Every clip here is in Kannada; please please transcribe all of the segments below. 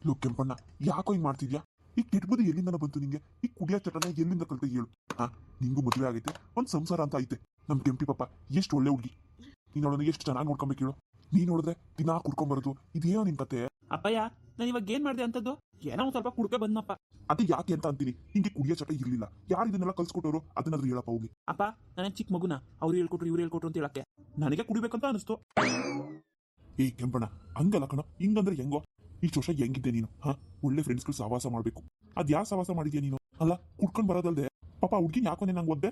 ಲೋ ಕೆಂಪಣ್ಣ, ಯಾಕೋ ಹಿಂಗ್ ಮಾಡ್ತಿದ್ಯಾ? ಈ ಕೆಟ್ಬುದ್ಧಿ ಎಲ್ಲಿಂದ ಬಂತು ನಿಂಗೆ? ಈ ಕುಡಿಯೋ ಚಟನ ಎಲ್ಲಿಂದ ಕಲ್ತೆ ಹೇಳು? ನಿಂಗೂ ಮದುವೆ ಆಗೈತೆ, ಒಂದ್ ಸಂಸಾರ ಅಂತ ಐತೆ. ನಮ್ ಕೆಂಪಿ ಪಾಪ ಎಷ್ಟು ಒಳ್ಳೆ ಹುಡುಗಿ, ನೀನ್ ಅವಳನ್ನ ಎಷ್ಟು ಚೆನ್ನಾಗಿ ನೋಡ್ಕೊಬೇಕು ಹೇಳು. ನೀನ್ ನೋಡಿದ್ರೆ ದಿನಾ ಕುಡ್ಕೊಂಬರೋದು, ಇದೇನೋ ನಿನ್ ಕತೆ? ಅಪ್ಪಯ್ಯ, ನಾನು ಇವಾಗ ಏನ್ ಮಾಡಿದೆ ಅಂತದ್ದು? ಏನೋ ಒಂದ್ ಸ್ವಲ್ಪ ಕುಡ್ಕೆ ಬಂದಪ್ಪ. ಅದು ಯಾಕೆ ಅಂತ ಅಂತೀನಿ. ನಿಂಗೆ ಕುಡಿಯೋ ಚಟ ಇರ್ಲಿಲ್ಲ, ಯಾರು ಇದನ್ನೆಲ್ಲ ಕಲ್ಸ್ಕೊಟ್ಟವ್ರು? ಅದನ್ನಾದ್ರೂ ಹೇಳಪ್ಪ ಹೋಗಿ. ಅಪ್ಪ, ನಾನೇನ್ ಚಿಕ್ಕ ಮಗುನ ಅವ್ರು ಹೇಳ್ಕೊಟ್ರು ಇವ್ರು ಹೇಳ್ಕೊಟ್ರು ಅಂತ ಹೇಳಕ್ಕೆ? ನನಗೆ ಕುಡಿಬೇಕಂತ ಅನಿಸ್ತು. ಏ ಕೆಂಪಣ್ಣ, ಹಂಗಲ್ಲ ಕಣ. ಹಿಂಗಂದ್ರೆ ಹೆಂಗೋ? ಇಷ್ಟು ವರ್ಷ ಹೆಂಗಿದ್ದೆ ನೀನು? ಒಳ್ಳೆ ಫ್ರೆಂಡ್ಸ್ಗಳು ಸಹವಾಸ ಮಾಡ್ಬೇಕು. ಅದ್ ಯಾವ ಸಹವಾಸ ಮಾಡಿದ್ಯಾ ನೀನು? ಅಲ್ಲ, ಕುಡ್ಕೊಂಡ್ ಬರೋದಲ್ದೆ ಪಾಪ ಹುಡ್ಗಿ ಯಾಕೋನೆ ನಂಗೆ ಒದ್ದೆ?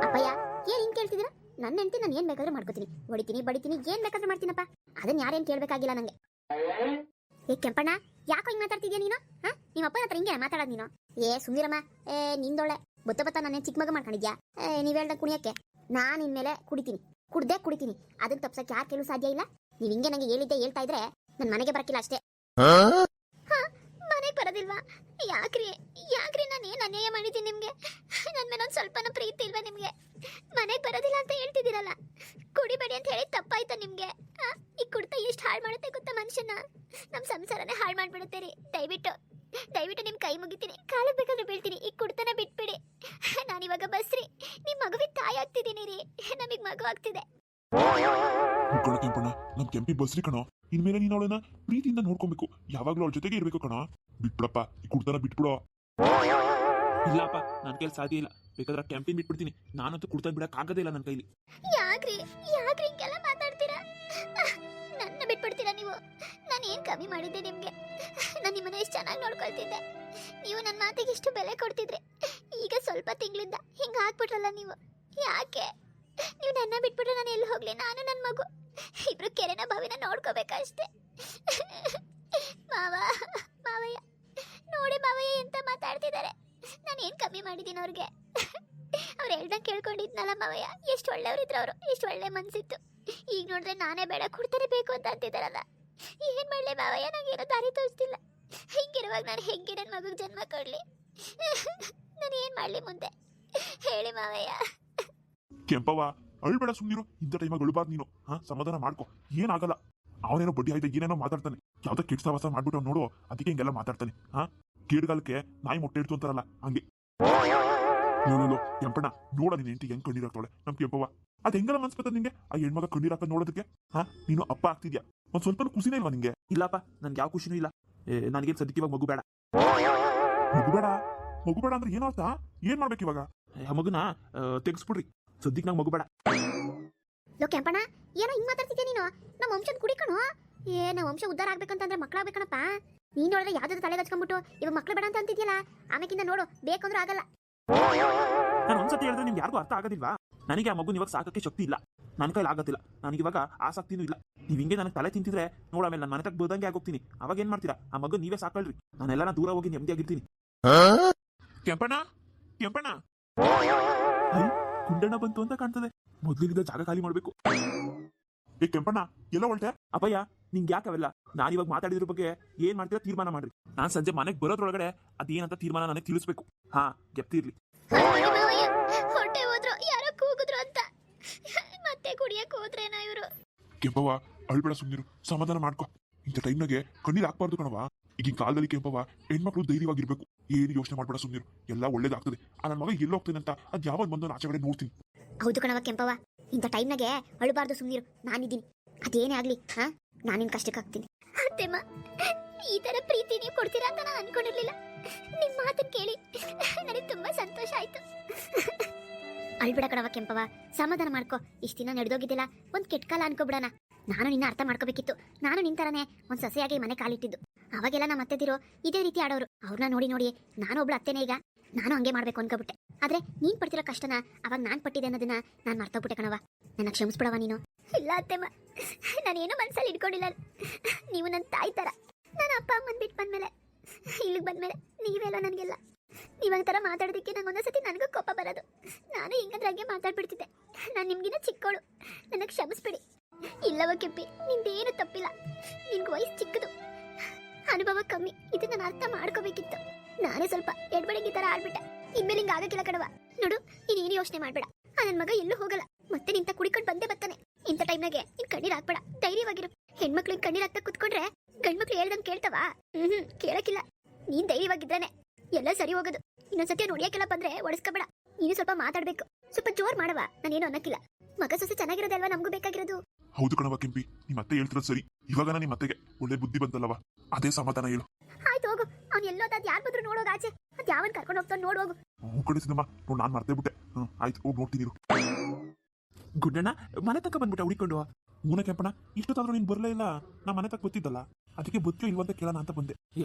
ಅಪ್ಪಯ್ಯ, ಏನ್ ಹಿಂಗ್ ಕೇಳ್ತಿದ್ದೀರಾ? ನನ್ನ ಹೆಂಡತಿ ನಾನು ಏನ್ ಬೇಕಾದ್ರೂ ಮಾಡ್ಕೋತೀನಿ, ಹೊಡಿತೀನಿ, ಬಡಿತೀನಿ, ಏನ್ ಬೇಕಾದ್ರೂ ಮಾಡ್ತೀನಪ್ಪ. ಅದನ್ನ ಯಾರೇನ್ ಕೇಳ್ಬೇಕಾಗಿಲ್ಲ ನಂಗೆ. ಏ ಕೆಂಪಣ್ಣ, ಯಾಕೋ ಹಿಂಗ್ ಮಾತಾಡ್ತಿದ್ಯಾ ನೀನು? ನಿಮ್ಮ ಅಪ್ಪನ ಹತ್ರ ಹಿಂಗೆ ಮಾತಾಡೋದು ನೀನು? ಏ ಸುಂದಿರಮ್ಮ, ನಿಂದೊಳ್ಳೆ ಬತ್ತ ನಾನೇ ಚಿಕ್ಕ ಮಗ ಮಾಡ್ಕೊಂಡಿದ್ಯಾ? ನೀವ್ ಹೇಳ್ದಂಗೆ ಕುಣಿಯಕ್ಕೆ ನಾನು ಇನ್ಮೇಲೆ ಕುಡಿತೀನಿ, ಕುಡಿತೀನಿ. ಅದನ್ನ ತಪ್ಸಕ್ಕೆ ಯಾರು ಕೇಳೂ ಸಾಧ್ಯ ಇಲ್ಲ. ನೀವ್ ಹಿಂಗೆ ನಂಗೆ ಹೇಳಿದ್ದೆ ಹೇಳ್ತಾ ಇದ್ರೆ ನನ್ ಮನೆಗೆ ಬರಕಿಲ್ಲ ಅಷ್ಟೇ. ಮನೆಗೆ ಬರೋದಿಲ್ವಾ? ಯಾಕ್ರಿ ನಾನು ಏನ್ ಅನ್ಯಾಯ ಮಾಡಿದ್ದೀನಿ ನಿಮ್ಗೆ? ನನ್ ಮೇಲೆ ಒಂದ್ ಸ್ವಲ್ಪನೂ ಪ್ರೀತಿ ಇಲ್ವಾ ನಿಮ್ಗೆ? ಮನೆಗೆ ಬರೋದಿಲ್ಲ ಅಂತ ಹೇಳ್ತಿದ್ದೀರಲ್ಲ, ಕುಡಿಬೇಡಿ ಅಂತ ಹೇಳಿ ತಪ್ಪಾಯ್ತಾ ನಿಮ್ಗೆ? ಈ ಕುಡ್ತ ಎಷ್ಟು ಹಾಳು ಮಾಡುತ್ತೆ ಗೊತ್ತಾ ಮನುಷ್ಯನ? ನಮ್ ಸಂಸಾರನೇ ಹಾಳು ಮಾಡ್ಬಿಡುತ್ತೆ ರೀ. ದಯವಿಟ್ಟು ನಿಮ್ ಕೈ ಮುಗಿತೀನಿ, ಕಾಲಕ್ಕೆ ಬೇಕಾದ್ರೆ ಬೀಳ್ತೀನಿ. ಈ ಕುಡ್ತನ ಬಿಟ್ಬಿಡಿ. ನಾನಿವಾಗ ಬಸ್ರಿ ನಿಮ್ ಮಗುವಿಗೆ ತಾಯಿ ಆಗ್ತಿದ್ದೀನಿ ರೀ. ನಮಗ್ ಮಗು ಆಗ್ತಿದೆ. ಕೆಂಪಣ್ಣ, ನಮ್ ಕೆಂಪಿ ಬಸ್ರಿ ಕಣೋ. ಇನ್ಮೇಲೆ ನೀನ್ ಅವಳನ್ನ ಪ್ರೀತಿಯಿಂದ ನೋಡ್ಕೊಬೇಕು, ಯಾವಾಗ್ಲೂ ಅವಳ ಜೊತೆಗೆ ಇರ್ಬೇಕು ಕಣ. ಬಿಟ್ಬಿಡಪ್ಪ, ಈ ಕುಡ್ತನ ಬಿಟ್ಬಿಡೋ. ಇಲ್ಲಪ್ಪ, ನನ್ ಕೈಲಿ ಸಾಧ್ಯ ಇಲ್ಲ. ಬೇಕಾದ್ರೆ ಕ್ಯಾಂಪೀನ್ ಬಿಟ್ಬಿಡ್ತೀನಿ. ನಾನಂತೂ ಕುಡ್ತಾ ಬಿಡಕ್ ಆಗದೇ ಇಲ್ಲ ನನ್ನ ಕೈಲಿ. ಯಾಕ್ರಿ ಹಿಂಗೆಲ್ಲ ಮಾತಾಡ್ತೀರಾ? ನನ್ನ ಬಿಟ್ಬಿಡ್ತೀರಾ ನೀವು? ನಾನು ಏನ್ ಕಮ್ಮಿ ಮಾಡಿದ್ದೆ ನಿಮ್ಗೆ? ನಾನು ನಿಮ್ಮನ್ನ ಎಷ್ಟು ಚೆನ್ನಾಗಿ ನೋಡ್ಕೊಳ್ತಿದ್ದೆ. ನೀವು ನನ್ನ ಮಾತಿಗೆ ಇಷ್ಟು ಬೆಲೆ ಕೊಡ್ತಿದ್ರಿ. ಈಗ ಸ್ವಲ್ಪ ತಿಂಗಳಿಂದ ಹಿಂಗ ಹಾಕ್ಬಿಟ್ರಲ್ಲ ನೀವು. ಯಾಕೆ ನೀವು ನನ್ನ ಬಿಟ್ಬಿಟ್ರೆ ನಾನು ಎಲ್ಲಿ ಹೋಗ್ಲಿ? ನಾನು ನನ್ನ ಮಗು ಇಬ್ರು ಕೆರೆನ ಬಾವಿನ ನೋಡ್ಕೋಬೇಕಷ್ಟೇ. ಮಾವಯ್ಯ ನೋಡಿ, ಮಾವಯ್ಯ ಎಂತ ಮಾತಾಡ್ತಿದ್ದಾರೆ. ನಾನು ಏನ್ ಕಮ್ಮಿ ಮಾಡಿದ್ದೀನಿ ಅವ್ರಿಗೆ? ಅವ್ರು ಹೇಳ್ದಂಗೆ ಕೇಳ್ಕೊಂಡಿದ್ನಲ್ಲ ಮಾವಯ್ಯ, ಎಷ್ಟು ಒಳ್ಳೆಯವ್ರಿದ್ರು ಅವರು, ಎಷ್ಟು ಒಳ್ಳೆ ಮನ್ಸಿತ್ತು. ಈಗ ನೋಡಿದ್ರೆ ನಾನೇ ಬೇಡ, ಕುಡ್ತಾನೆ ಬೇಕು ಅಂತ ಅಂತಿದ್ದಾರಲ್ಲ. ಏನ್ ಮಾಡ್ಲಿ ಮಾವಯ್ಯ? ನಂಗೇನೋ ದಾರಿ ತೋರಿಸ್ತಿಲ್ಲ. ಹಿಂಗಿರುವಾಗ ನಾನು ಹೆಂಗೆ ನನ್ನ ಮಗುಗೆ ಜನ್ಮ ಕೊಡ್ಲಿ? ನಾನು ಏನ್ ಮಾಡ್ಲಿ ಮುಂದೆ ಹೇಳಿ ಮಾವಯ್ಯ? ಕೆಂಪವ್ವ, ಅಳ್ಬೇಡ, ಸುಮ್ನಿರು. ಇಂಥ ಟೈಮಾಗ ಅಳ್ಬಾರ್ದು ನೀನು. ಸಮಾಧಾನ ಮಾಡ್ಕೊ, ಏನಾಗಲ್ಲ. ಅವನೇನೋ ಬಡ್ಡಿ ಆಯ್ತಾ ಏನೇನೋ ಮಾತಾಡ್ತಾನೆ. ಯಾವ್ದೋ ಕೆಟ್ಟ ಸವಾಸ ಮಾಡ್ಬಿಟ್ಟು ನೋಡು, ಅದಕ್ಕೆ ಹಿಂಗೆಲ್ಲ ಮಾತಾಡ್ತಾನೆ. ಕೇಡ್ಗಾಲಕ್ಕೆ ನಾಯಿ ಮೊಟ್ಟೆ ಇಡ್ತು ಅಂತಾರಲ್ಲ ಹಂಗೆ. ನೋಡು ಕೆಂಪಣ್ಣ, ನೋಡ ನೀನ್ ಹೆಂಡತಿ ಹೆಂಗ್ ಕಣ್ಣೀರಾಗ್ತಾಳೆ ನಮ್ ಕೆಂಪವ್ವ. ಅದ್ ಹೆಂಗಲ್ಲ ಮನ್ಸ್ಬತ್ತ ನಿಂಗೆ? ಆ ಹೆಣ್ಮಗ ಕಣ್ಣೀರಾಕ ನೋಡೋದಕ್ಕೆ. ನೀನು ಅಪ್ಪ ಆಗ್ತಿದ್ಯಾ, ಒಂದ್ ಸ್ವಲ್ಪ ಖುಷಿನೇ ಇಲ್ವಾ ನಿಂಗೆ? ಇಲ್ಲಪ್ಪ, ನನ್ಗೆ ಯಾವ ಖುಷಿನೂ ಇಲ್ಲ. ನನಗೇನ್ ಸದ್ಯಕ್ಕೆ ಇವಾಗ ಮಗು ಬೇಡ. ಮಗು ಬೇಡ ಅಂದ್ರೆ ಏನೋ ಅರ್ಥ? ಏನ್ ಮಾಡ್ಬೇಕು ಇವಾಗ? ಆ ಮಗುನ ತೆಗಿಸ್ಬಿಡ್ರಿ. ಸದ್ಯಕ್ಕೆ ನಂಗೆ ಮಗು ಬೇಡ. ಲೋ ಕೆಂಪಣ್ಣ, ಏನೋ ಹಿಂಗ್ ಮಾತಾಡ್ತಿದ್ಯಾ ನೀನು? ನಮ್ಮ ವಂಶದ ಕುಡಿಕಣೋ. ನಮ್ಮ ವಂಶ ಉದ್ಧಾರ ಆಗ್ಬೇಕಂತಂದ್ರೆ ಮಕ್ಕಳಾಗ್ಬೇಕಣಪ್ಪ. ನೀನ್ ನೋಡಿದ್ರೆ ಯಾವ್ದಾದ್ರು ತಲೆಗೆ ಹಚ್ಕೊಂಡ್ಬಿಟ್ಟು ಇವಾಗ ಮಕ್ಳು ಬೇಡ ಅಂತ ಅಂತಿದ್ಯಲ್ಲ. ಆಮೇಕಿಂದ ನೋಡು, ಬೇಕಂದ್ರೂ ಆಗಲ್ಲ. ನಾನು ಒಂದ್ಸತಿ ಹೇಳಿದ್ರೆ ನಿಮ್ಗೆ ಯಾರಿಗೂ ಅರ್ಥ ಆಗೋದಿಲ್ವಾ? ನನಗೆ ಆ ಮಗುನ ಇವಾಗ ಸಾಕಕ್ಕೆ ಶಕ್ತಿ ಇಲ್ಲ, ನನ್ನ ಕೈಲಿ ಆಗೋದಿಲ್ಲ. ನನಗಿವಾಗ ಆಸಕ್ತಿನೂ ಇಲ್ಲ. ನೀವು ಹಿಂಗೆ ನನಗೆ ತಲೆ ತಿಂತಿದ್ರೆ ನೋಡ, ಆಮೇಲೆ ನಾನು ಮನೆ ತಗ ಬೋದಂಗೆ ಆಗೋಗ್ತೀನಿ. ಅವಾಗ ಏನ್ ಮಾಡ್ತೀರಾ? ಆ ಮಗು ನೀವೇ ಸಾಕಳ್ರಿ. ನಾನೆಲ್ಲ ದೂರ ಹೋಗಿ ನೆಮ್ಮದಿಯಾಗಿರ್ತೀನಿ. ಕೆಂಪಣ್ಣ, ಕುಂಡಣ್ಣ ಬಂತು ಅಂತ ಕಾಣ್ತದೆ. ಮೊದ್ಲಿದ್ದ ಜಾಗ ಖಾಲಿ ಮಾಡ್ಬೇಕು. ಏ ಕೆಂಪಣ್ಣ, ಎಲ್ಲ ಹೊರಟೆ? ಅಪ್ಪಯ್ಯ, ನಿಂಗೆ ಯಾಕವೆಲ್ಲ? ನಾನಿವಾಗ ಮಾತಾಡಿದ್ರ ಬಗ್ಗೆ ಏನ್ ಮಾಡ್ತೀರಾ ತೀರ್ಮಾನ ಮಾಡ್ರಿ. ನಾನು ಸಂಜೆ ಮನೆಗೆ ಬರೋದ್ರೊಳಗಡೆ ಅದೇನಂತ ತೀರ್ಮಾನ ನನಗೆ ತಿಳಿಸ್ಬೇಕು. ಗೆಪ್ತಿರ್ಲಿ. ಹೊಟ್ಟೆ ಹೋದ್ರು, ಯಾರೋ ಕೂಗಿದ್ರು ಅಂತ ಮತ್ತೆ ಕುಡಿಯಕ್ ಹೋದ್ರೇನೋ ಇವರು. ಕೆಂಪವ್ವ, ಅಳ್ಬೇಡ, ಸುಮ್ನಿರು, ಸಮಾಧಾನ ಮಾಡ್ಕೊ. ಇಂಥ ಟೈಮ್ನಾಗೆ ಕಣ್ಣೀರ್ ಹಾಕ್ಬಾರ್ದು ಕಣವ. ಈಗಿನ ಕಾಲದಲ್ಲಿ ಕೆಂಪವ್ವ, ಹೆಣ್ಮಕ್ಳು ಧೈರ್ಯವಾಗಿರ್ಬೇಕು. ಏನು ಯೋಚನೆ ಮಾಡ್ಬೇಡ, ಸುಮ್ನಿರು, ಎಲ್ಲ ಒಳ್ಳೇದಾಗ್ತದೆ. ನನ್ನ ಮಗ ಎಲ್ಲೋ ಹೋಗ್ತೇನೆ ಅಂತ ಅದ್ ಯಾವಾಗ ಬಂದು ಆಚೆ ಕಡೆ ನೋಡ್ತೀನಿ. ಹೌದು ಕಣವ ಕೆಂಪವ್ವ, ಇಂಥ ಟೈಮ್ನಾಗೆ ಅಳಬಾರ್ದು. ಸುಮ್ನಿರು, ನಾನಿದ್ದೀನಿ. ಅದೇನೇ ಆಗ್ಲಿ ನಾನಿನ್ ಕಷ್ಟಕ್ಕೆ ಆಗ್ತೀನಿ. ಅತ್ತೆಮ್ಮ, ಈ ತರ ಪ್ರೀತಿ ನೀವು ಕೊಡ್ತೀರಾ ಅಂತ ನಾನು ಅನ್ಕೊಂಡಿರ್ಲಿಲ್ಲ. ನಿಮ್ ಮಾತನ್ನ ಕೇಳಿ ನನಗೆ ತುಂಬಾ ಸಂತೋಷ ಆಯ್ತು. ಅಳ್ಬಿಡ ಕಣವ ಕೆಂಪವ, ಸಮಾಧಾನ ಮಾಡ್ಕೊ. ಇಷ್ಟ ದಿನ ನಡೆದೋಗಿದ್ದಿಲ್ಲ, ಒಂದ್ ಕೆಟ್ಟ ಕಾಲ ಅನ್ಕೋಬಿಡಣ. ನಾನು ನಿನ್ನ ಅರ್ಥ ಮಾಡ್ಕೋಬೇಕಿತ್ತು. ನಾನು ನಿನ್ ತರನೇ ಒಂದ್ ಸೊಸೆಯಾಗಿ ಮನೆ ಕಾಲಿಟ್ಟಿದ್ದು. ಅವಾಗೆಲ್ಲ ನಮ್ಮ ಅತ್ತೆದಿರೋ ಇದೇ ರೀತಿ ಆಡೋರು. ಅವ್ರನ್ನ ನೋಡಿ ನಾನು ಒಬ್ಳು ಅತ್ತೆನೇ. ಈಗ ನಾನು ಹಂಗೆ ಮಾಡ್ಬೇಕು ಅನ್ಕೋಬಿಟ್ಟೆ. ಆದ್ರೆ ನೀನ್ ಪಡ್ತಿರೋ ಕಷ್ಟನ ಅವಾಗ ನಾನ್ ಪಟ್ಟಿದ್ದೆ ಅನ್ನೋದನ್ನ ನಾನ್ ಮರ್ತೋಗ್ಬಿಟ್ಟೆ ಕಣವ. ನನ್ನ ಕ್ಷಮಿಸ್ಬಿಡವ ನೀನು. ಇಲ್ಲ ಅತ್ತೆಮ್ಮ, ನಾನೇನು ಮನ್ಸಲ್ಲಿ ಇಟ್ಕೊಂಡಿಲ್ಲ. ನೀವು ನನ್ನ ತಾಯಿ ತರ. ನಾನು ಅಪ್ಪ ಅಮ್ಮನ್ ಬಿಟ್ಟು ಬಂದ್ಮೇಲೆ, ಇಲ್ಲಿಗೆ ಬಂದ್ಮೇಲೆ ನೀವೆಲ್ಲ ನನಗೆಲ್ಲ. ನೀವಾಗ ತರ ಮಾತಾಡೋದಕ್ಕೆ ನಂಗೆ ಒಂದೊಂದ್ಸತಿ ನನಗೂ ಕೋಪ ಬರೋದು. ನಾನು ಹಿಂಗಂದ್ರೆ ಹಂಗೆ ಮಾತಾಡ್ಬಿಡ್ತಿದ್ದೆ. ನಾನು ನಿಮ್ಗಿನ್ನ ಚಿಕ್ಕವಳು, ನನಗೆ ಕ್ಷಮಿಸ್ಬಿಡಿ. ಇಲ್ಲವ ಕೆಪ್ಪಿ, ನಿಂದೇನು ತಪ್ಪಿಲ್ಲ. ನಿನ್ಗೆ ವಯಸ್ಸು ಚಿಕ್ಕದು, ಅನುಭವ ಕಮ್ಮಿ. ಇದನ್ನ ನಾನು ಅರ್ಥ ಮಾಡ್ಕೋಬೇಕಿತ್ತು. ನಾನೇ ಸ್ವಲ್ಪ ಎಡ್ಬಡಿಗೆ ಈ ತರ ಆಡ್ಬಿಟ್ಟೆ. ಇನ್ಮೇಲೆ ಹಿಂಗ ಆಗಕ್ಕಿಲ್ಲ ಕಣವ. ನೋಡು, ನೀನೇನು ಯೋಚನೆ ಮಾಡ್ಬೇಡ. ನನ್ನ ಮಗ ಎಲ್ಲೂ ಹೋಗಲ್ಲ. ಮತ್ತೆ ನಿಂತ ಕುಡಿಕೊಂಡು ಬಂದೇ ಬರ್ತಾನೆ. ಇಂಥ ಟೈಮ್ನಾಗೆ ನೀನ್ ಕಣ್ಣೀರ್ ಹಾಕ್ಬೇಡ, ಧೈರ್ಯವಾಗಿರು. ಹೆಣ್ಮಕ್ಳಿಗೆ ಕಣ್ಣೀರ್ ಹಾಕ್ತಾ ಕುತ್ಕೊಂಡ್ರೆ ಗಂಡ್ಮಕ್ಳು ಹೇಳ್ದಂಗೆ ಕೇಳ್ತವಾ? ಕೇಳಕ್ಕಿಲ್ಲ. ನೀನ್ ಧೈರ್ಯವಾಗಿದ್ರೇನೆ ಎಲ್ಲ ಸರಿ ಹೋಗೋದು. ಇನ್ನೊಂದ್ಸತಿ ನೋಡಿಯಕ್ಕೆಲ್ಲ ಬಂದ್ರೆ ಒಡಿಸ್ಕೋಬೇಡ. ನೀನು ಸ್ವಲ್ಪ ಮಾತಾಡ್ಬೇಕು, ಸ್ವಲ್ಪ ಜೋರ್ ಮಾಡವ. ನಾನೇನು ಅನ್ನಕ್ಕಿಲ್ಲ. ಮಗ ಸೊಸೆ ಚೆನ್ನಾಗಿರೋದೇ ಅಲ್ವಾ ನಮಗೂ ಬೇಕಾಗಿರೋದು. ಹೌದು ಕಣವ ಕೆಂಪಿ, ನಿಮ್ಮ ಅತ್ತೆ ಹೇಳ್ತಿರೋದು ಸರಿ. ಇವಾಗ ನಿಮ್ಮ ಅತ್ತೆಗೆ ಒಳ್ಳೆ ಬುದ್ಧಿ ಬಂತಲ್ಲವ, ಅದೇ ಸಮಾಧಾನ ಹೇಳು. ಆಯ್ತು ಹೋಗು. ಅವ್ನು ಎಲ್ಲೋದ ಅದ್ ಯಾರು ಬಂದ್ರು ನೋಡೋಗ ಆಚೆ. ಅದ್ ಯಾವನ್ ಕರ್ಕೊಂಡು ಹೋಗ್ತಾನೆ ನೋಡೋಗು. ಕಳಿಸಿದಮ್ಮ ನೋಡ್, ನಾನ್ ಮರ್ತೇ ಬಿಟ್ಟೆ. ಆಯ್ತು ಹೋಗಿ ನೋಡ್ತೀನಿ ಇರು. ಗುಡ್ಡಣ್ಣ ಮನೆ ತಕ್ಕ ಬಂದ್ಬಿಟ್ಟ ಹುಡಿಕೊಂಡು. ಮೂನ ಕೆಂಪಣ್ಣ, ಇಷ್ಟೊತ್ತಾದ್ರೂ ನೀನ್ ಬರಲೇ ಇಲ್ಲ. ನಾ ಮನೆ ತಕ್ಕ ಗೊತ್ತಿದ್ದಲ್ಲ, ಅದಕ್ಕೆ ಬದುಕೋ ಇಲ್ವಂತ ಕೇಳೋಣ ಅಂತ ಬಂದೆ.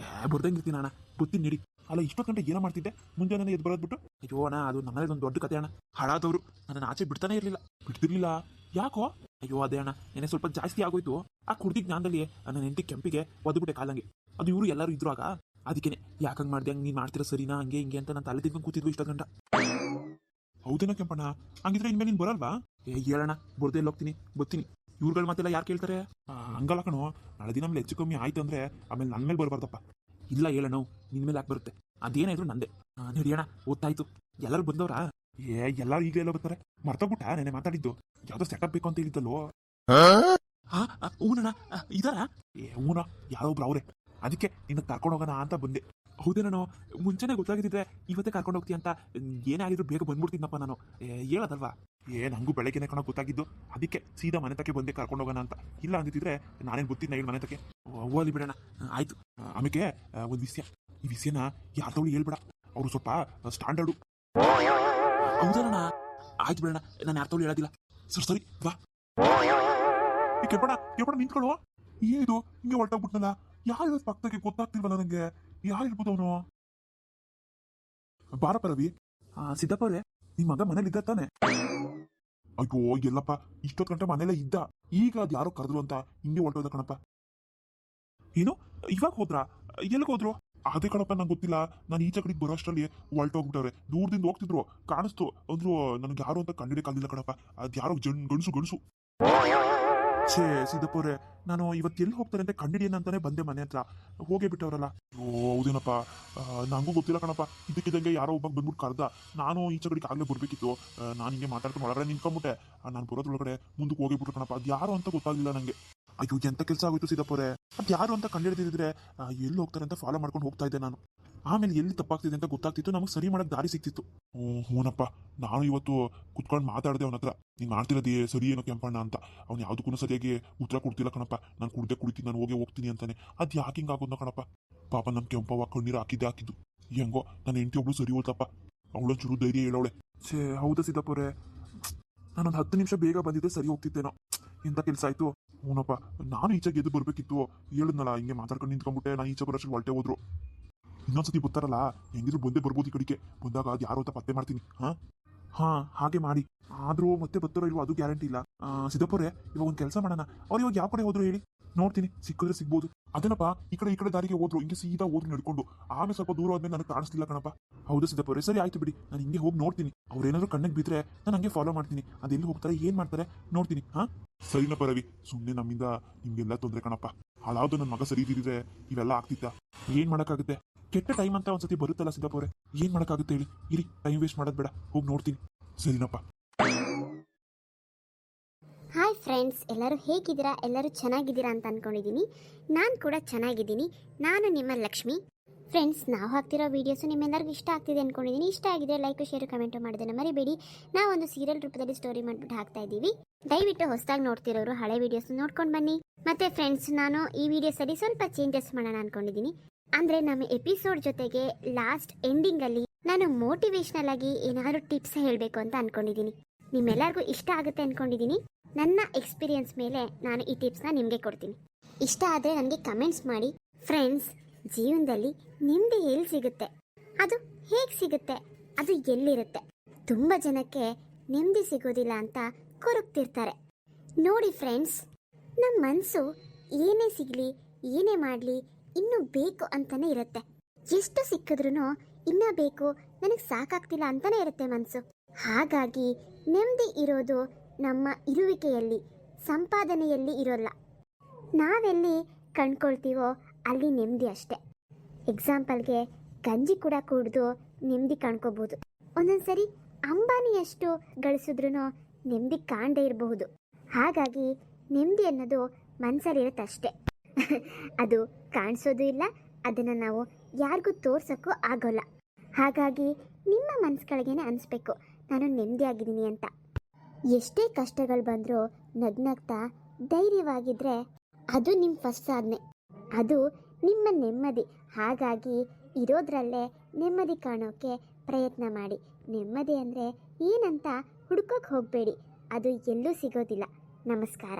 ಬರ್ದಂಗಿರ್ತೀನಿ ಅಣ್ಣ, ಗೊತ್ತೀನಿ ನಡಿ. ಅಲ್ಲ ಇಷ್ಟೊತ್ತು ಗಂಟೆ ಏನೋ ಮಾಡ್ತಿದ್ದೆ? ಮುಂಜಾನೆ ಎದ್ದು ಬರೋದ್ಬಿಟ್ಟು. ಅಯ್ಯೋ ಅಣ್ಣ, ಅದು ನಮ್ಮನೇಲಿ ಒಂದು ದೊಡ್ಡ ಕತೆ ಅಣ್ಣ. ಹಾಳಾದವರು ನನ್ನ ಆಚೆ ಬಿಡ್ತಾನೆ ಇರಲಿಲ್ಲ. ಬಿಡ್ತಿರ್ಲಿಲ್ಲ? ಯಾಕೋ? ಅಯ್ಯೋ ಅದೇ ಅಣ್ಣ, ನೆನೆ ಸ್ವಲ್ಪ ಜಾಸ್ತಿ ಆಗೋಯ್ತು. ಆ ಕುಡ್ದಿ ಜ್ಞಾನದಲ್ಲಿ ನನ್ನ ಹೆಂಡತಿ ಕೆಂಪಿಗೆ ಒದ್ಬಿಟ್ಟೆ ಕಾಲಂಗೆ. ಅದು ಇವರು ಎಲ್ಲರೂ ಇದ್ರು ಆಗ. ಅದಕ್ಕೇನೆ ಯಾಕಂಗ್ ಮಾಡ್ದೆ, ಹಂಗೆ ನೀನ್ ಮಾಡ್ತಿರೋ ಸರಿನಾ, ಹಂಗೆ ಹಿಂಗೆ ಅಂತ ನಾನು ತಲೆ ತಿನ್ಕೊಂಡು ಕೂತಿದ್ವು ಇಷ್ಟ ಗಂಟ. ಹೌದೇನೋ ಕೆಂಪಣ್ಣ? ಹಂಗಿದ್ರೆ ಇನ್ಮೇಲೆ ನೀನ್ ಬರಲ್ವಾ? ಹೇಳೋಣ, ಬರ್ದೇ ಹೋಗ್ತೀನಿ, ಬರ್ತೀನಿ. ಇವ್ರುಗಳ ಮಾತೆಲ್ಲ ಯಾರು ಕೇಳ್ತಾರೆ? ಹಂಗಲ್ಲ ಕಣೋ, ನಾಳೆ ದಿನ ಆಮೇಲೆ ಹೆಚ್ಚು ಕಮ್ಮಿ ಆಯ್ತು ಅಂದ್ರೆ ಆಮೇಲೆ ನನ್ನ ಮೇಲೆ ಬರಬಾರ್ದಪ್ಪ. ಇಲ್ಲ ಹೇಳೋಣ, ನಿನ್ ಮೇಲೆ ಯಾಕೆ ಬರುತ್ತೆ? ಅದೇನಾದ್ರು ನಂದೆ. ನಡಿಯೋಣ, ಓದ್ತಾಯ್ತು. ಎಲ್ಲರೂ ಬಂದವ್ರಾ? ಎಲ್ಲಾರು ಈಗಲೇ ಎಲ್ಲ ಬರ್ತಾರೆ. ಮರ್ತೋಗ್ಬಿಟ್ಟ ನೆನೆ ಮಾತಾಡಿದ್ದು. ಯಾವ್ದೋ ಸೆಟಪ್ ಬೇಕು ಅಂತ ಹೇಳಿದ್ದಲ್ಲೋ. ಹೂನಣ್ಣ, ಇದಾರ? ಹೂನ, ಯಾರೋ ಒಬ್ರು ಅವ್ರೆ. ಅದಕ್ಕೆ ನಿನ್ನ ಕರ್ಕೊಂಡು ಹೋಗೋಣ ಅಂತ ಬಂದೆ. ಹೌದೇನೋ, ಮುಂಚೆನೆ ಗೊತ್ತಾಗಿದ್ದಿದ್ರೆ ಇವತ್ತೇ ಕರ್ಕೊಂಡು ಹೋಗ್ತೀಯ ಅಂತ ಏನಾಗಿದ್ರು ಬೇಗ ಬಂದ್ಬಿಡ್ತೀನಪ್ಪ ನಾನು. ಹೇಳೋದಲ್ವಾ? ನಂಗೂ ಬೆಳಗ್ಗೆನೆ ಕಣ ಗೊತ್ತಾಗಿದ್ದು. ಅದಕ್ಕೆ ಸೀದಾ ಮನೆ ತಕ್ಕೆ ಬಂದೆ ಕರ್ಕೊಂಡು ಹೋಗೋಣ ಅಂತ. ಇಲ್ಲ ಅಂದಿದ್ರೆ ನಾನೇನು ಗೊತ್ತಿದ್ದ ಹೇಳಿ ಮನೆ ತಕ್ಕೆ. ಹೋಗ್ಲಿ ಬಿಡೋಣ. ಆಯ್ತು. ಆಮೇಲೆ ಒಂದು ವಿಷಯ, ಈ ವಿಷಯನ ಯಾರ್ದವಳು ಹೇಳ್ಬೇಡ. ಅವರು ಸ್ವಲ್ಪ ಸ್ಟ್ಯಾಂಡರ್ಡು. ಹೌದಣ್ಣ, ಆಯ್ತು ಬಿಡೋಣ, ನಾನು ಯಾರ್ತವಳು ಹೇಳೋದಿಲ್ಲ. ಸರಿ ಬಾ. ಕೆಂಪಣ್ಣ ನಿಂತ್ಕೊಳ್ಳುವ. ಏನಿದು ಹಿಂಗೆ ಹೊರಟೋಗ್ಬಿಟ್ನಲ್ಲ? ಯಾರು ಪಕ್ಕದಾಗೆ ಗೊತ್ತಾಗ್ತಿಲ್ವಲ್ಲ ನಂಗೆ. ಯಾರು ಇರ್ಬೋದು ಅವನು? ಬಾರಪ್ಪ ರವಿ. ಸಿದ್ದಪ್ಪ ಅವ್ರೆ, ನಿಮ್ ಮಗ ಮನೇಲಿ ಇದ್ದ ತಾನೆ? ಅಯ್ಯೋ ಎಲ್ಲಪ್ಪ, ಇಷ್ಟೊತ್ತು ಗಂಟೆ ಮನೇಲೆ ಇದ್ದ. ಈಗ ಅದ್ ಯಾರೋ ಕರೆದ್ರು ಅಂತ ಹಿಂಗೆ ಹೊರಟೋದ ಕಣಪ್ಪ. ಏನು ಇವಾಗ ಹೋದ್ರಾ? ಎಲ್ಲಿಗೆ ಹೋದ್ರು? ಅದೇ ಕಣಪ್ಪ, ನಂಗೆ ಗೊತ್ತಿಲ್ಲ. ನಾನು ಈಚೆ ಕಡೆಗೆ ಬರೋ ಅಷ್ಟರಲ್ಲಿ ಹೊರಟೋಗ್ಬಿಟ್ಟವ್ರೆ. ದೂರದಿಂದ ಹೋಗ್ತಿದ್ರು, ಕಾಣಿಸ್ತು ಅಂದ್ರು. ನನಗೆ ಯಾರು ಅಂತ ಕಂಡಿಡಿಯಕ್ಕಾಗಲಿಲ್ಲ ಕಣಪ್ಪ. ಅದ್ ಯಾರೋ ಗಂಡಸು. ಛೇ ಸಿದ್ದಪ್ಪ ಅವ್ರೆ, ನಾನು ಇವತ್ತು ಎಲ್ಲಿ ಹೋಗ್ತಾರೆ ಅಂತ ಕಂಡಿಡಿಯನ್ನ ಅಂತಾನೆ ಬಂದೆ ಮನೆ ಹತ್ರ. ಹೋಗೇ ಬಿಟ್ಟವ್ರಲ್ಲ. ಓ ಹೌದೇನಪ್ಪ, ನಂಗೂ ಗೊತ್ತಿಲ್ಲ ಕಣಪ್ಪ. ಇದಕ್ಕಿದ್ದಂಗೆ ಯಾರೋ ಒಬ್ಬ ಬಂದ್ಬಿಟ್ಟು ಕರ್ದ. ನಾನು ಈಚೆ ಕಡೆಗೆ ಆಗಲೇ ಬರ್ಬೇಕಿತ್ತು. ನಾನು ಹಿಂಗೆ ಮಾತಾಡ್ಕೊಂಡು ಒಳಗಡೆ ನಿಂತ್ಕೊಂಡ್ಬಿಟ್ಟೆ. ನಾನು ಬರೋದ್ರೊಳಗಡೆ ಮುಂದಕ್ಕೆ ಹೋಗಿಬಿಟ್ರು ಕಣಪ್ಪ. ಅದು ಯಾರು ಅಂತ ಗೊತ್ತಾಗಲಿಲ್ಲ ನನಗೆ. ಅಯ್ಯೋ ಎಂತ ಕೆಲಸ ಆಗೋಯ್ತು ಸಿದ್ದಪ್ಪ ಅವರೇ. ಅದು ಯಾರು ಅಂತ ಕಂಡಿಡಿದಿದ್ರೆ ಎಲ್ಲಿ ಹೋಗ್ತಾರೆ ಅಂತ ಫಾಲೋ ಮಾಡ್ಕೊಂಡು ಹೋಗ್ತಾ ಇದ್ದೆ ನಾನು. ಆಮೇಲೆ ಎಲ್ಲಿ ತಪ್ಪಾಗ್ತಿದೆ ಅಂತ ಗೊತ್ತಾಗ್ತಿತ್ತು, ನಮಗೆ ಸರಿ ಮಾಡಕ್ಕೆ ದಾರಿ ಸಿಕ್ತಿತ್ತು. ಹೂನಪ್ಪ, ನಾನು ಇವತ್ತು ಕುತ್ಕೊಂಡು ಮಾತಾಡಿದೆ ಅವನ ಹತ್ರ. ನೀನು ಮಾಡ್ತಿರೋದೇ ಸರಿ ಏನೋ ಕೆಂಪಣ್ಣ ಅಂತ. ಅವ್ನು ಯಾವುದಕ್ಕೂ ಸರಿಯಾಗಿ ಉತ್ತರ ಕೊಡ್ತಿಲ್ಲ ಕಣಪ್ಪ. ನಾನು ಕುಡಿತೀನಿ, ನಾನು ಹೋಗ್ತೀನಿ ಅಂತಾನೆ. ಅದು ಯಾಕೆ ಹಿಂಗೆ ಆಗೋದ್ನ ಕಣಪ್ಪ. ಪಾಪ ನಮ್ಮ ಕೆಂಪವ್ವ ಕಣ್ಣೀರು ಹಾಕಿದ್ದು. ಹೆಂಗೋ ನನ್ನ ಹೆಂಡತಿ ಒಬ್ಳು ಸರಿ ಹೋತಪ್ಪ. ಅವಳೊಂಚೂರು ಧೈರ್ಯ ಹೇಳವಳೆ. ಛೇ ಹೌದಾ ಸಿದ್ದಪ್ಪ ಅವರೇ, ನಾನೊಂದು 10 ನಿಮಿಷ ಬೇಗ ಬಂದಿದ್ದೆ ಸರಿ ಹೋಗ್ತಿದ್ದೇನೋ. ಇಂಥ ಕೆಲಸ ಆಯ್ತು. ಹೂನಪ್ಪ, ನಾನು ಈಚೆಗೆ ಎದ್ದು ಬರ್ಬೇಕಿತ್ತು. ಹೇಳಿದ್ನಲ್ಲ ಹಿಂಗೆ ಮಾತಾಡ್ಕೊಂಡು ನಿಂತ್ಕೊಂಡ್ಬಿಟ್ಟೆ. ನಾನು ಈಚೆ ಬರೋಷ್ಟು ಹೊರಟೆ ಹೋದ್ರು. ಇನ್ನೊಂದ್ಸತಿ ಬರ್ತಾರಲ್ಲ, ಹೆಂಗಿದ್ರು ಬಂದೇ ಬರ್ಬೋದು ಈ ಕಡೆಗೆ. ಬಂದಾಗ ಅದು ಯಾರು ಅಂತ ಪತ್ತೆ ಮಾಡ್ತೀನಿ. ಹಾ ಹಾಗೆ ಮಾಡಿ. ಆದ್ರೂ ಮತ್ತೆ ಬರ್ತಾರೋ ಇಲ್ವೋ ಅದು ಗ್ಯಾರಂಟಿ ಇಲ್ಲ. ಸಿದ್ದಪ್ಪರೇ, ಇವಾಗ ಒಂದು ಕೆಲಸ ಮಾಡೋಣ. ಅವ್ರು ಇವಾಗ ಯಾವ ಕಡೆ ಹೋದ್ರು ಹೇಳಿ, ನೋಡ್ತೀನಿ. ಸಿಕ್ಕಿದ್ರೆ ಸಿಗ್ಬೋದು. ಅದೇನಪ್ಪ, ಈ ಕಡೆ ದಾರಿಗೆ ಹೋದ್ರು. ಹಿಂಗೆ ಸೀದಾ ಹೋದ್ರು ನಡ್ಕೊಂಡು. ಆಮೇಲೆ ಸ್ವಲ್ಪ ದೂರ ಹೋದ್ಮೇಲೆ ನನಗೆ ಕಾಣಿಸ್ತಿಲ್ಲ ಕಣಪ್ಪ. ಹೌದು ಸಿದ್ದಪ್ಪರೇ, ಸರಿ ಆಯ್ತು ಬಿಡಿ. ನಾನು ಹಿಂಗೆ ಹೋಗಿ ನೋಡ್ತೀನಿ. ಅವ್ರೇನಾದ್ರು ಕಣ್ಣಿಗೆ ಬಿದ್ದರೆ ನಾನು ಹಂಗೆ ಫಾಲೋ ಮಾಡ್ತೀನಿ. ಅದೆಲ್ಲಿ ಹೋಗ್ತಾರೆ, ಏನು ಮಾಡ್ತಾರೆ ನೋಡ್ತೀನಿ. ಸರಿನಪ್ಪ ರವಿ, ಸುಮ್ಮನೆ ನಮ್ಮಿಂದ ನಿಮ್ಗೆಲ್ಲ ತೊಂದರೆ ಕಣಪ್ಪ. ಹಾಳಾದ್ರು ನನ್ನ ಮಗ ಸರಿ ಇದ್ದಿದ್ರೆ ಇವೆಲ್ಲ ಆಗ್ತಿತ್ತ. ಏನ್ ಮಾಡೋಕ್ಕಾಗುತ್ತೆ? ಕೆಟ್ಟ ಟೈಮ್ ಅಂತ ಒಂದ್ಸತಿ ಬರುತ್ತಲ್ಲ ಸಿದ್ದಪ್ಪ ಅವರೇ, ಏನ್ ಮಾಡೋಕ್ಕಾಗುತ್ತೆ ಹೇಳಿ. ಇರಿ, ಟೈಮ್ ವೇಸ್ಟ್ ಮಾಡೋದು ಬೇಡ, ಹೋಗಿ ನೋಡ್ತೀನಿ. ಸರಿನಪ್ಪ. ಹಾಯ್ ಫ್ರೆಂಡ್ಸ್, ಎಲ್ಲರೂ ಹೇಗಿದ್ದೀರಾ? ಎಲ್ಲರೂ ಚೆನ್ನಾಗಿದ್ದೀರಾ ಅಂತ ಅಂದ್ಕೊಂಡಿದ್ದೀನಿ. ನಾನು ಕೂಡ ಚೆನ್ನಾಗಿದ್ದೀನಿ. ನಾನು ನಿಮ್ಮ ಲಕ್ಷ್ಮಿ. ಫ್ರೆಂಡ್ಸ್, ನಾವು ಹಾಕ್ತಿರೋ ವೀಡಿಯೋಸು ನಿಮ್ಮೆಲ್ಲರಿಗೂ ಇಷ್ಟ ಆಗ್ತಿದೆ ಅಂದ್ಕೊಂಡಿದ್ದೀನಿ. ಇಷ್ಟ ಆಗಿದೆ ಲೈಕ್, ಶೇರ್, ಕಮೆಂಟು ಮಾಡೋದನ್ನು ಮರಿಬೇಡಿ. ನಾವೊಂದು ಸೀರಿಯಲ್ ರೂಪದಲ್ಲಿ ಸ್ಟೋರಿ ಮಾಡಿಬಿಟ್ಟು ಹಾಕ್ತಾ ಇದ್ದೀವಿ. ದಯವಿಟ್ಟು ಹೊಸದಾಗಿ ನೋಡ್ತಿರೋರು ಹಳೆ ವೀಡಿಯೋಸ್ ನೋಡ್ಕೊಂಡು ಬನ್ನಿ. ಮತ್ತೆ ಫ್ರೆಂಡ್ಸ್, ನಾನು ಈ ವಿಡಿಯೋಸಲ್ಲಿ ಸ್ವಲ್ಪ ಚೇಂಜಸ್ ಮಾಡೋಣ ಅಂದ್ಕೊಂಡಿದ್ದೀನಿ. ಅಂದರೆ ನಮ್ಮ ಎಪಿಸೋಡ್ ಜೊತೆಗೆ ಲಾಸ್ಟ್ ಎಂಡಿಂಗಲ್ಲಿ ನಾನು ಮೋಟಿವೇಶ್ನಲ್ ಆಗಿ ಏನಾದರೂ ಟಿಪ್ಸ್ ಹೇಳಬೇಕು ಅಂತ ಅಂದ್ಕೊಂಡಿದ್ದೀನಿ. ನಿಮ್ಮೆಲ್ಲರಿಗೂ ಇಷ್ಟ ಆಗುತ್ತೆ ಅಂದ್ಕೊಂಡಿದ್ದೀನಿ. ನನ್ನ ಎಕ್ಸ್ಪೀರಿಯನ್ಸ್ ಮೇಲೆ ನಾನು ಈ ಟಿಪ್ಸ್ನ ನಿಮಗೆ ಕೊಡ್ತೀನಿ. ಇಷ್ಟ ಆದರೆ ನನಗೆ ಕಮೆಂಟ್ಸ್ ಮಾಡಿ. ಫ್ರೆಂಡ್ಸ್, ಜೀವನದಲ್ಲಿ ನೆಮ್ಮದಿ ಎಲ್ಲಿ ಸಿಗುತ್ತೆ, ಅದು ಹೇಗೆ ಸಿಗುತ್ತೆ, ಅದು ಎಲ್ಲಿರುತ್ತೆ? ತುಂಬ ಜನಕ್ಕೆ ನೆಮ್ಮದಿ ಸಿಗೋದಿಲ್ಲ ಅಂತ ಕೊರಗ್ತಿರ್ತಾರೆ. ನೋಡಿ ಫ್ರೆಂಡ್ಸ್, ನಮ್ಮ ಮನಸ್ಸು ಏನೇ ಸಿಗಲಿ, ಏನೇ ಮಾಡಲಿ, ಇನ್ನೂ ಬೇಕು ಅಂತಲೇ ಇರುತ್ತೆ. ಎಷ್ಟು ಸಿಕ್ಕಿದ್ರೂ ಇನ್ನೂ ಬೇಕು, ನನಗೆ ಸಾಕಾಗ್ತಿಲ್ಲ ಅಂತಲೇ ಇರುತ್ತೆ ಮನಸ್ಸು. ಹಾಗಾಗಿ ನೆಮ್ಮದಿ ಇರೋದು ನಮ್ಮ ಇರುವಿಕೆಯಲ್ಲಿ, ಸಂಪಾದನೆಯಲ್ಲಿ ಇರೋಲ್ಲ. ನಾವೆಲ್ಲಿ ಕಂಡ್ಕೊಳ್ತೀವೋ ಅಲ್ಲಿ ನೆಮ್ಮದಿ ಅಷ್ಟೆ. ಎಕ್ಸಾಂಪಲ್ಗೆ ಗಂಜಿ ಕೂಡ ಕುಡಿದು ನೆಮ್ಮದಿ ಕಂಡ್ಕೋಬೋದು. ಒಂದೊಂದ್ಸರಿ ಅಂಬಾನಿಯಷ್ಟು ಗಳಿಸಿದ್ರೂ ನೆಮ್ಮದಿ ಕಾಣದೇ ಇರಬಹುದು. ಹಾಗಾಗಿ ನೆಮ್ಮದಿ ಅನ್ನೋದು ಮನಸ್ಸಲ್ಲಿರುತ್ತೆ ಅಷ್ಟೆ. ಅದು ಕಾಣಿಸೋದು ಇಲ್ಲ, ಅದನ್ನು ನಾವು ಯಾರಿಗೂ ತೋರ್ಸೋಕ್ಕೂ ಆಗೋಲ್ಲ. ಹಾಗಾಗಿ ನಿಮ್ಮ ಮನಸ್ಸುಗಳಿಗೇನೆ ಅನಿಸ್ಬೇಕು ನಾನು ನೆಮ್ಮದಿಯಾಗಿದ್ದೀನಿ ಅಂತ. ಎಷ್ಟೇ ಕಷ್ಟಗಳು ಬಂದರೂ ನಗ್ನಗ್ತಾ ಧೈರ್ಯವಾಗಿದ್ದರೆ ಅದು ನಿಮ್ಮ ಫಸ್ಟ್ ಸಾಧನೆ, ಅದು ನಿಮ್ಮ ನೆಮ್ಮದಿ. ಹಾಗಾಗಿ ಇರೋದ್ರಲ್ಲೇ ನೆಮ್ಮದಿ ಕಾಣೋಕ್ಕೆ ಪ್ರಯತ್ನ ಮಾಡಿ. ನೆಮ್ಮದಿ ಅಂದರೆ ಏನಂತ ಹುಡ್ಕೋಕೆ ಹೋಗಬೇಡಿ, ಅದು ಎಲ್ಲೂ ಸಿಗೋದಿಲ್ಲ. ನಮಸ್ಕಾರ.